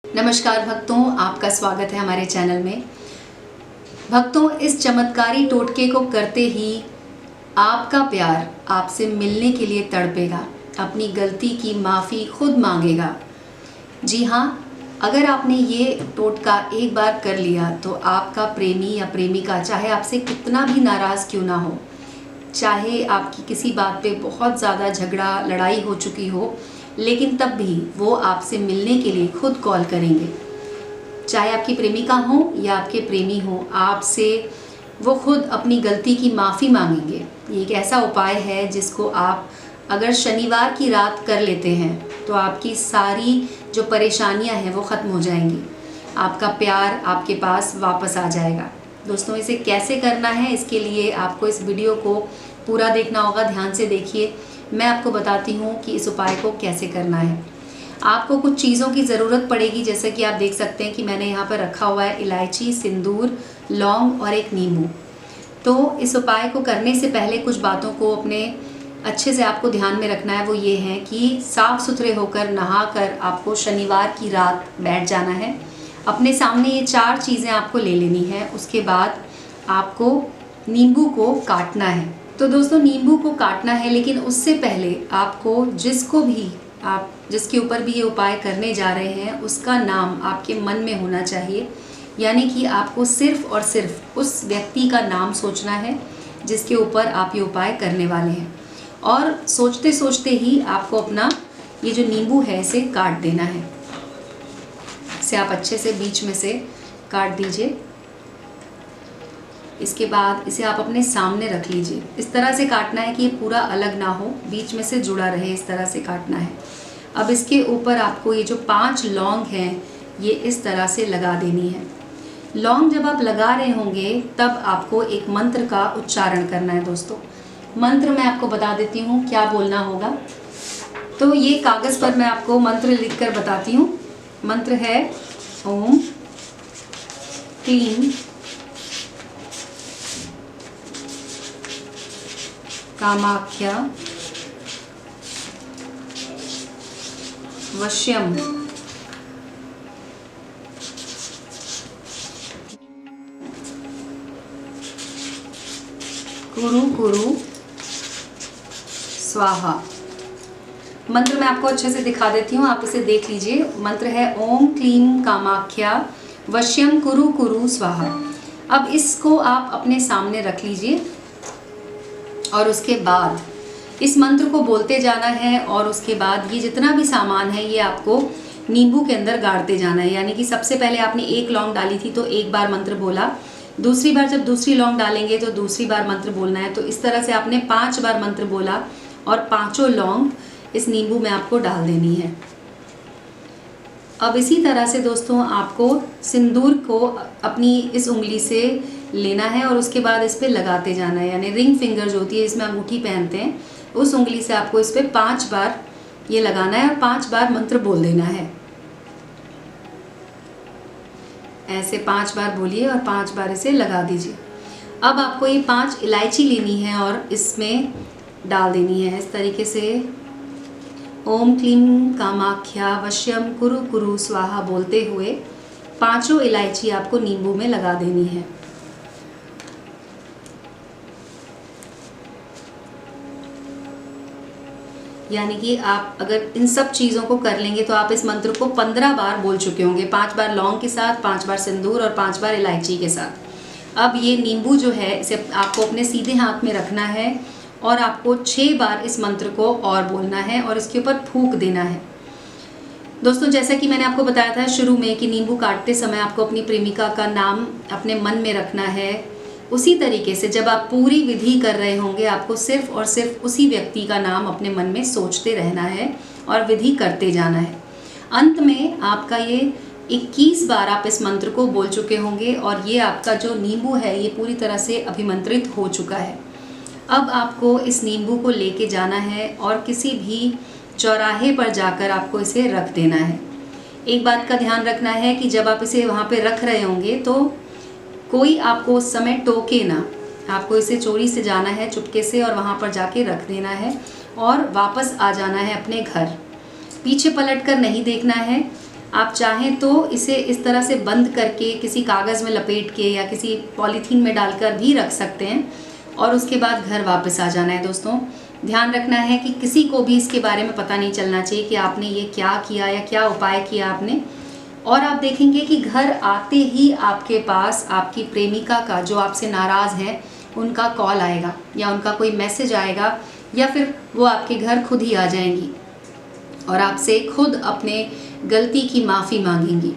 नमस्कार भक्तों, आपका स्वागत है हमारे चैनल में। भक्तों, इस चमत्कारी टोटके को करते ही आपका प्यार आपसे मिलने के लिए तड़पेगा, अपनी गलती की माफ़ी खुद मांगेगा। जी हाँ, अगर आपने ये टोटका एक बार कर लिया तो आपका प्रेमी या प्रेमिका चाहे आपसे कितना भी नाराज़ क्यों ना हो, चाहे आपकी किसी बात पे बहुत ज़्यादा झगड़ा लड़ाई हो चुकी हो, लेकिन तब भी वो आपसे मिलने के लिए खुद कॉल करेंगे। चाहे आपकी प्रेमिका हो या आपके प्रेमी हो, आपसे वो खुद अपनी गलती की माफ़ी मांगेंगे। ये एक ऐसा उपाय है जिसको आप अगर शनिवार की रात कर लेते हैं तो आपकी सारी जो परेशानियां हैं वो ख़त्म हो जाएंगी। आपका प्यार आपके पास वापस आ जाएगा। दोस्तों, इसे कैसे करना है, इसके लिए आपको इस वीडियो को पूरा देखना होगा। ध्यान से देखिए, मैं आपको बताती हूँ कि इस उपाय को कैसे करना है। आपको कुछ चीज़ों की ज़रूरत पड़ेगी, जैसे कि आप देख सकते हैं कि मैंने यहाँ पर रखा हुआ है इलायची, सिंदूर, लौंग और एक नींबू। तो इस उपाय को करने से पहले कुछ बातों को अपने अच्छे से आपको ध्यान में रखना है। वो ये है कि साफ़ सुथरे होकर नहाकर आपको शनिवार की रात बैठ जाना है। अपने सामने ये 4 चीज़ें आपको ले लेनी है। उसके बाद आपको नींबू को काटना है। तो दोस्तों, नींबू को काटना है, लेकिन उससे पहले आपको जिसके ऊपर भी ये उपाय करने जा रहे हैं उसका नाम आपके मन में होना चाहिए। यानी कि आपको सिर्फ़ और सिर्फ उस व्यक्ति का नाम सोचना है जिसके ऊपर आप ये उपाय करने वाले हैं। और सोचते सोचते ही आपको अपना ये जो नींबू है इसे काट देना है। इसे आप अच्छे से बीच में से काट दीजिए। इसके बाद इसे आप अपने सामने रख लीजिए। इस तरह से काटना है कि ये पूरा अलग ना हो, बीच में से जुड़ा रहे, इस तरह से काटना है। अब इसके ऊपर आपको ये जो 5 लौंग हैं ये इस तरह से लगा देनी है। लौंग जब आप लगा रहे होंगे तब आपको एक मंत्र का उच्चारण करना है। दोस्तों, मंत्र मैं आपको बता देती हूँ क्या बोलना होगा। तो ये कागज़ पर मैं आपको मंत्र लिख कर बताती हूँ। मंत्र है ओम क्लीम कामाख्या वश्यम कुरु कुरु स्वाहा। मंत्र मैं आपको अच्छे से दिखा देती हूँ, आप इसे देख लीजिए। मंत्र है ओम क्लीम कामाख्या वश्यम कुरु कुरु स्वाहा। अब इसको आप अपने सामने रख लीजिए और उसके बाद इस मंत्र को बोलते जाना है। और उसके बाद ये जितना भी सामान है ये आपको नींबू के अंदर गाड़ते जाना है। यानी कि सबसे पहले आपने 1 लौंग डाली थी तो 1 बार मंत्र बोला, दूसरी बार जब दूसरी लौंग डालेंगे तो दूसरी बार मंत्र बोलना है। तो इस तरह से आपने 5 बार मंत्र बोला और 5 लौंग इस नींबू में आपको डाल देनी है। अब इसी तरह से दोस्तों आपको सिंदूर को अपनी इस उंगली से लेना है और उसके बाद इस पे लगाते जाना है। यानी रिंग फिंगर जो होती है, इसमें अंगूठी पहनते हैं, उस उंगली से आपको इस पे 5 बार ये लगाना है और 5 बार मंत्र बोल देना है। ऐसे 5 बार बोलिए और 5 बार इसे लगा दीजिए। अब आपको ये 5 इलायची लेनी है और इसमें डाल देनी है इस तरीके से। ओम क्लीम कामाख्या वश्यम कुरु कुरु स्वाहा बोलते हुए 5 इलायची आपको नींबू में लगा देनी है। यानी कि आप अगर इन सब चीज़ों को कर लेंगे तो आप इस मंत्र को 15 बार बोल चुके होंगे। 5 बार लौंग के साथ, 5 बार सिंदूर और 5 बार इलायची के साथ। अब ये नींबू जो है इसे आपको अपने सीधे हाथ में रखना है और आपको 6 बार इस मंत्र को और बोलना है और इसके ऊपर फूंक देना है। दोस्तों, जैसा कि मैंने आपको बताया था शुरू में कि नींबू काटते समय आपको अपनी प्रेमिका का नाम अपने मन में रखना है, उसी तरीके से जब आप पूरी विधि कर रहे होंगे आपको सिर्फ और सिर्फ उसी व्यक्ति का नाम अपने मन में सोचते रहना है और विधि करते जाना है। अंत में आपका ये 21 बार आप इस मंत्र को बोल चुके होंगे और ये आपका जो नींबू है ये पूरी तरह से अभिमंत्रित हो चुका है। अब आपको इस नींबू को लेके जाना है और किसी भी चौराहे पर जाकर आपको इसे रख देना है। एक बात का ध्यान रखना है कि जब आप इसे वहाँ पे रख रहे होंगे तो कोई आपको उस समय टोके ना। आपको इसे चोरी से जाना है चुपके से और वहाँ पर जाके रख देना है और वापस आ जाना है अपने घर। पीछे पलट कर नहीं देखना है। आप चाहें तो इसे इस तरह से बंद करके किसी कागज़ में लपेट के या किसी पॉलीथीन में डालकर भी रख सकते हैं और उसके बाद घर वापस आ जाना है। दोस्तों ध्यान रखना है कि किसी को भी इसके बारे में पता नहीं चलना चाहिए कि आपने ये क्या किया या क्या उपाय किया आपने। और आप देखेंगे कि घर आते ही आपके पास आपकी प्रेमिका का, जो आपसे नाराज़ है, उनका कॉल आएगा या उनका कोई मैसेज आएगा या फिर वो आपके घर खुद ही आ जाएंगी और आपसे खुद अपने गलती की माफ़ी मांगेंगी।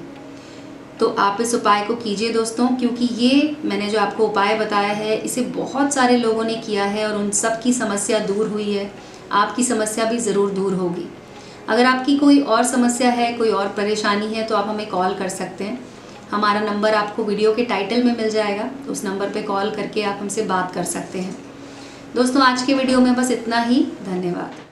तो आप इस उपाय को कीजिए दोस्तों, क्योंकि ये मैंने जो आपको उपाय बताया है इसे बहुत सारे लोगों ने किया है और उन सब की समस्या दूर हुई है। आपकी समस्या भी ज़रूर दूर होगी। अगर आपकी कोई और समस्या है, कोई और परेशानी है, तो आप हमें कॉल कर सकते हैं। हमारा नंबर आपको वीडियो के टाइटल में मिल जाएगा, उस नंबर पे कॉल करके आप हमसे बात कर सकते हैं। दोस्तों आज के वीडियो में बस इतना ही। धन्यवाद।